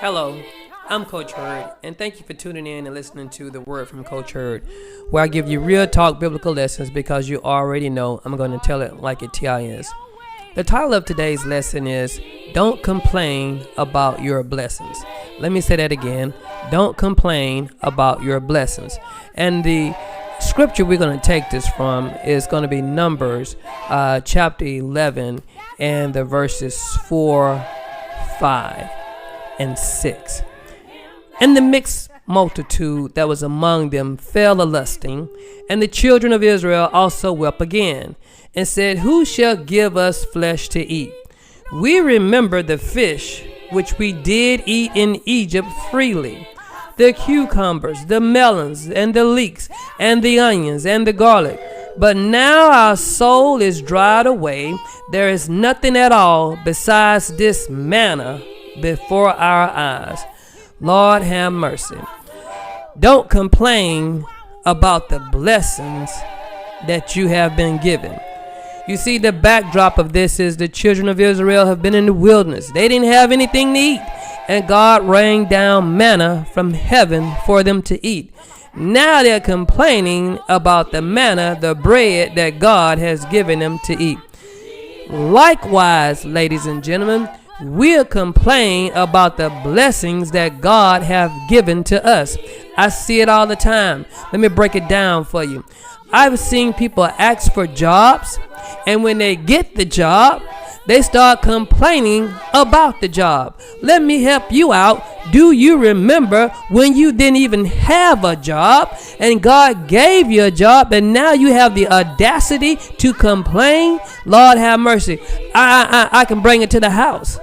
Hello, I'm Coach Hurd, and thank you for tuning in and listening to the Word from Coach Hurd, where I give you real talk biblical lessons because you already know I'm going to tell it like it is. The title of today's lesson is Don't Complain About Your Blessings. Let me say that again. Don't complain about your blessings. And the scripture we're going to take this from is going to be Numbers chapter 11 and the verses 4, 5, and 6. And the mixed multitude that was among them fell a-lusting, and the children of Israel also wept again, and said, Who shall give us flesh to eat? We remember the fish which we did eat in Egypt freely, the cucumbers, the melons, and the leeks, and the onions, and the garlic. But now our soul is dried away. There is nothing at all besides this manna before our eyes. Lord, have mercy. Don't complain about the blessings that you have been given. You see, the backdrop of this is the children of Israel have been in the wilderness. They didn't have anything to eat, and God rained down manna from heaven for them to eat. Now they're complaining about the manna, the bread that God has given them to eat. Likewise, ladies and gentlemen, we'll complain about the blessings that God have given to us. I see it all the time. Let me break it down for you. I've seen people ask for jobs, and when they get the job, they start complaining about the job. Let me help you out. Do you remember when you didn't even have a job and God gave you a job and now you have the audacity to complain? Lord have mercy. I can bring it to the house.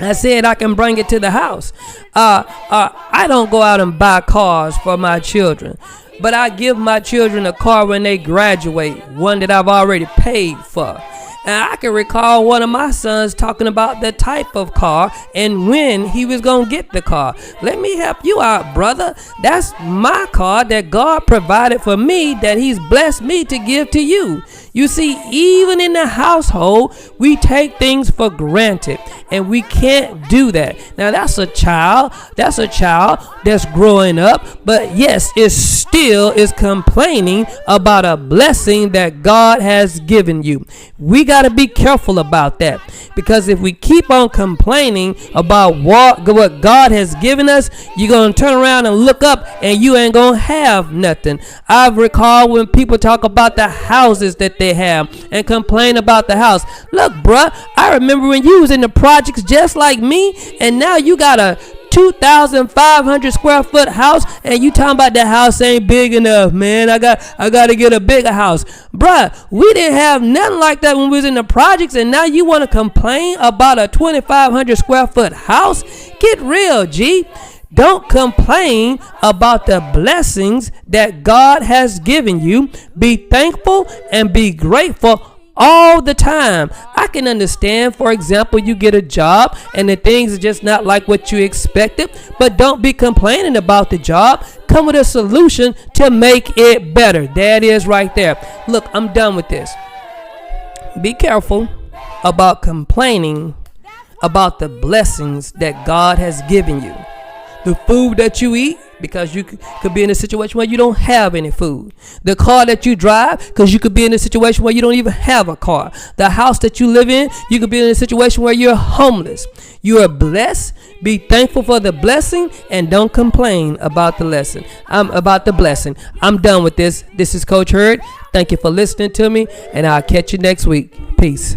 I said I can bring it to the house. I don't go out and buy cars for my children, but I give my children a car when they graduate, one that I've already paid for. And I can recall one of my sons talking about the type of car and when he was going to get the car. Let me help you out, brother. That's my car that God provided for me, that he's blessed me to give to you. You see, even in the household, we take things for granted, and we can't do that. Now, that's a child that's growing up, but yes, it still is complaining about a blessing that God has given you. We got to be careful about that, because if we keep on complaining about what God has given us, you're going to turn around and look up and you ain't going to have nothing. I've recalled when people talk about the houses that they have and complain about the house. Look, bruh, I remember when you was in the projects just like me, and now you got a 2,500 square foot house, and you talking about that house ain't big enough, man. I got to get a bigger house. Bruh, we didn't have nothing like that when we was in the projects, and now you want to complain about a 2,500 square foot house? Get real, G. Don't complain about the blessings that God has given you. Be thankful and be grateful all the time. I can understand, for example, you get a job and the things are just not like what you expected, but don't be complaining about the job. Come with a solution to make it better. That is right there. Look, I'm done with this. Be careful about complaining about the blessings that God has given you. The food that you eat, because you could be in a situation where you don't have any food. The car that you drive, because you could be in a situation where you don't even have a car. The house that you live in, you could be in a situation where you're homeless. You are blessed. Be thankful for the blessing and don't complain about the blessing. I'm done with this. This is Coach Hurd. Thank you for listening to me, and I'll catch you next week. Peace.